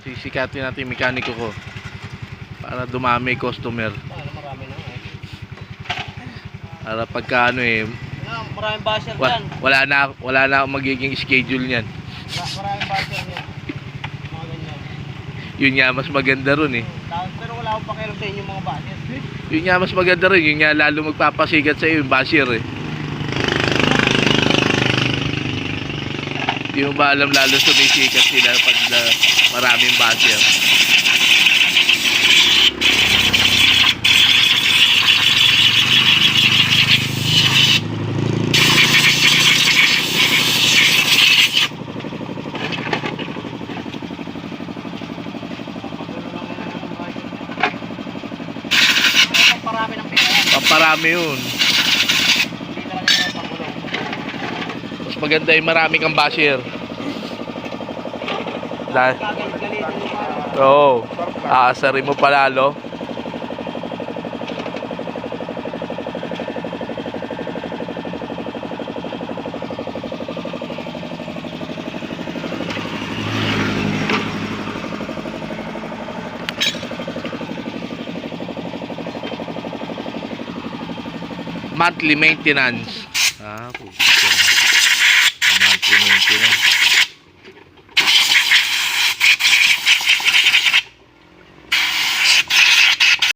Sisikatin natin yung mekaniko ko para dumami customer. Marami na Para pagka ano maraming basher dyan. wala na akong magiging schedule niyan. Maraming basher yan. Mga ganyan. Yun nga mas maganda ron Pero wala akong pakialam sa inyo mga basher. Yun nga mas maganda ron. Yun nga lalo magpapasikat sa iyo yung basher Hindi mo ba alam lalo sumisikat sila pag maraming basher. Parami ng pera. Paparami yun. Hindi talaga naman pangulong. Mas maganda yung marami kang basher. Dahil Galitin mo. oo, aasarin mo palalo. Monthly maintenance.